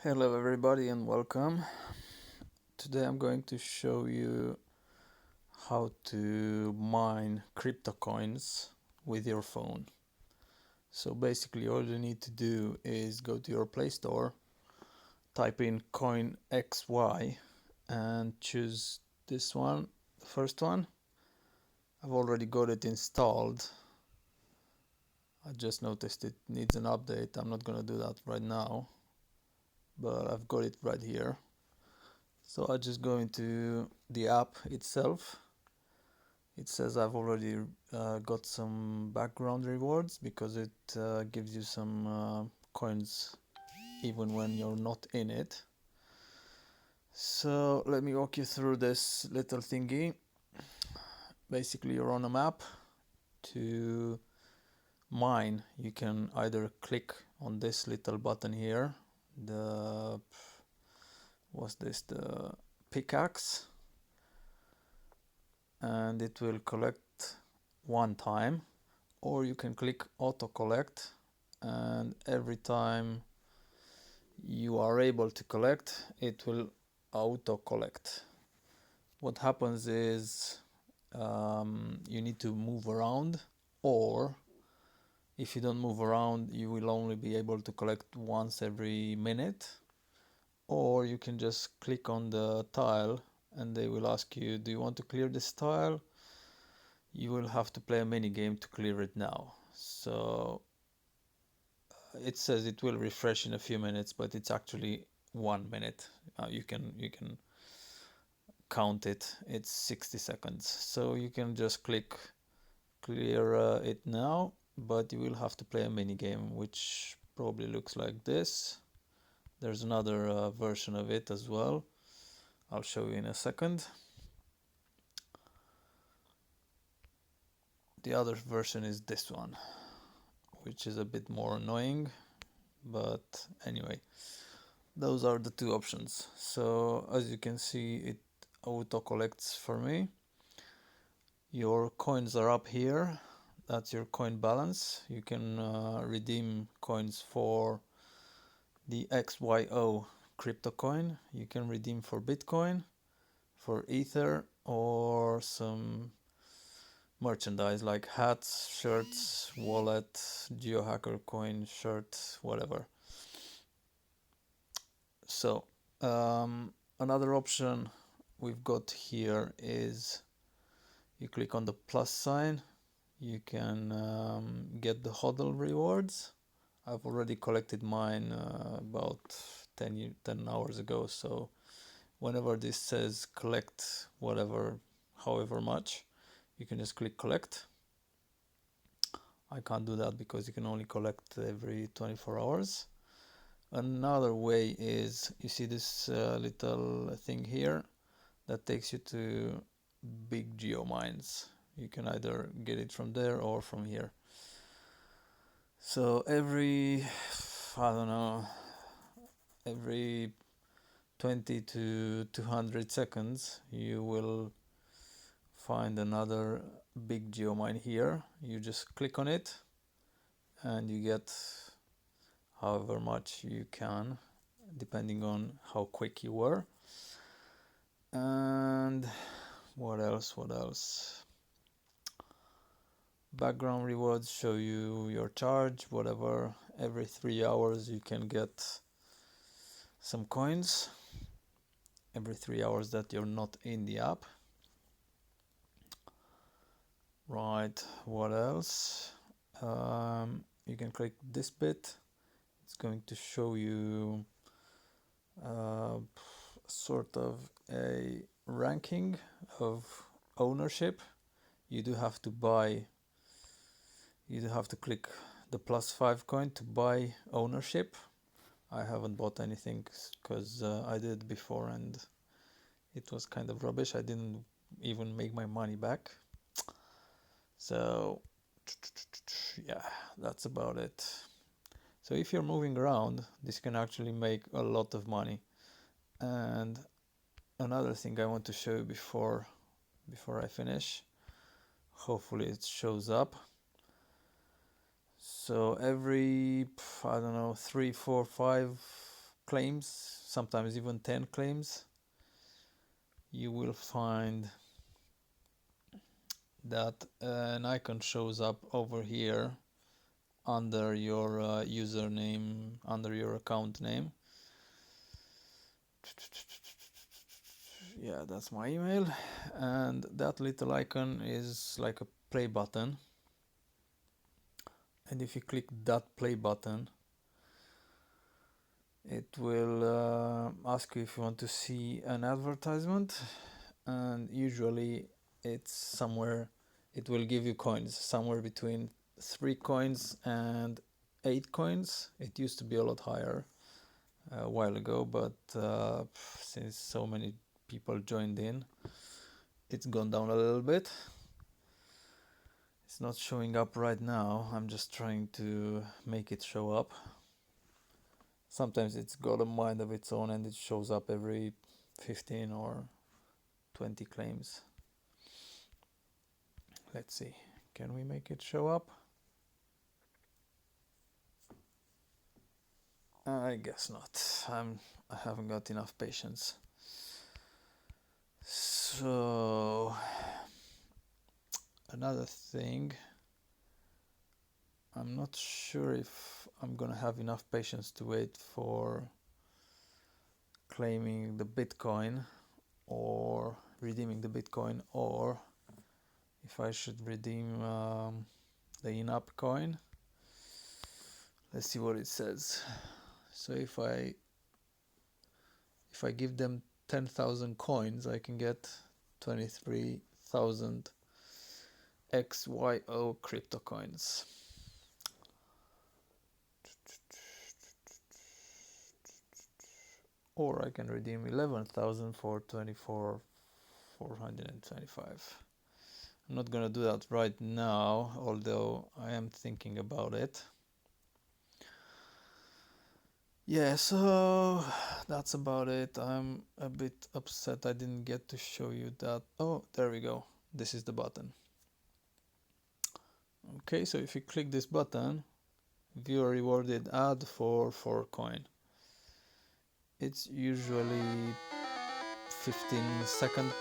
Hello everybody and welcome. Today I'm going to show you how to mine crypto coins with your phone. So basically all you need to do is go to your Play Store, type in CoinXY and choose this one, the first one. I've already got it installed. I just noticed it needs an update. I'm not gonna do that right now, but I've got it right here. So I just go into the app itself. It says I've already got some background rewards because it gives you some coins even when you're not in it. So let me walk you through this little thingy. Basically, you're on a map. To mine, you can either click on this little button here, the what's this, the pickaxe, and it will collect one time, or you can click auto collect, and every time you are able to collect, it will auto collect. What happens is you need to move around, or if you don't move around, you will only be able to collect once every minute, or you can just click on the tile and they will ask you, do you want to clear this tile? You will have to play a mini game to clear it now. So it says it will refresh in a few minutes, but it's actually 1 minute. You can count it. It's 60 seconds. So you can just click clear it now, but you will have to play a mini game, which probably looks like this. There's another version of it as well. I'll show you in a second. The other version is this one, which is a bit more annoying, but anyway, those are the two options. So as you can see, it auto collects for me. Your coins are up here. That's your coin balance. You can redeem coins for the XYO crypto coin. You can redeem for Bitcoin, for Ether, or some merchandise like hats, shirts, wallet, GeoHacker coin, shirt, whatever. So another option we've got here is you click on the plus sign. You can get the HODL rewards. I've already collected mine about 10 hours ago, so whenever this says collect whatever, however much, you can just click collect. I can't do that because you can only collect every 24 hours. Another way is, you see this little thing here that takes you to big geomines. You can either get it from there or from here. So every, I don't know, every 20 to 200 seconds you will find another big geomine here. You just click on it and you get however much you can, depending on how quick you were. And what else? Background rewards show you your charge, whatever. Every 3 hours you can get some coins. Every 3 hours that you're not in the app. Right, what else? You can click this bit. It's going to show you uh, sort of a ranking of ownership. You do have to buy, you do have to click the +5 coin to buy ownership. I haven't bought anything because I did before and it was kind of rubbish. I didn't even make my money back. So yeah, that's about it. So if you're moving around, this can actually make a lot of money. And another thing I want to show you before I finish, hopefully it shows up. So every, I don't know, 3, 4, 5 claims, sometimes even 10 claims, you will find that an icon shows up over here under your username, under your account name. Yeah, that's my email, and that little icon is like a play button, and if you click that play button, it will ask you if you want to see an advertisement, and usually it's somewhere, it will give you coins somewhere between 3 coins and 8 coins. It used to be a lot higher a while ago, but since so many people joined in, it's gone down a little bit. It's not showing up right now. I'm just trying to make it show up. Sometimes it's got a mind of its own and it shows up every 15 or 20 claims. Let's see, can we make it show up? I guess not. I haven't got enough patience. So another thing, I'm not sure if I'm gonna have enough patience to wait for claiming the Bitcoin or redeeming the Bitcoin, or if I should redeem the in-app coin. Let's see what it says. So if I give them 10,000 coins, I can get 23,000 XYO crypto coins. Or I can redeem 11,000 for 24,425. I'm not gonna do that right now, although I am thinking about it. Yeah, so that's about it. I'm a bit upset I didn't get to show you that. Oh, there we go. This is the button. Okay, so if you click this button, view a rewarded ad for 4 coin. It's usually 15-second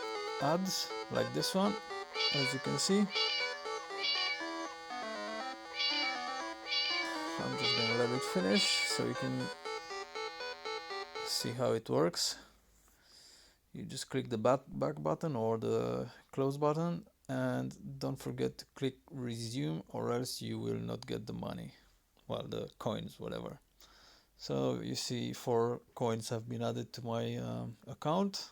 ads like this one, as you can see. I'm just gonna let it finish so you can see how it works. You just click the back button or the close button, and don't forget to click resume, or else you will not get the money, well, the coins, whatever. So you see 4 coins have been added to my account,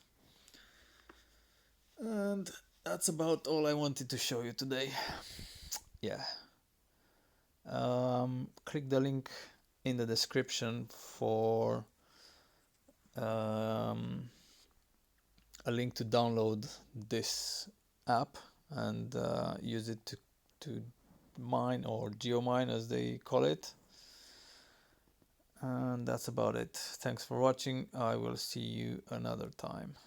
and that's about all I wanted to show you today. Yeah, click the link in the description for a link to download this app and use it to mine, or geomine as they call it. And that's about it. Thanks for watching. I will see you another time.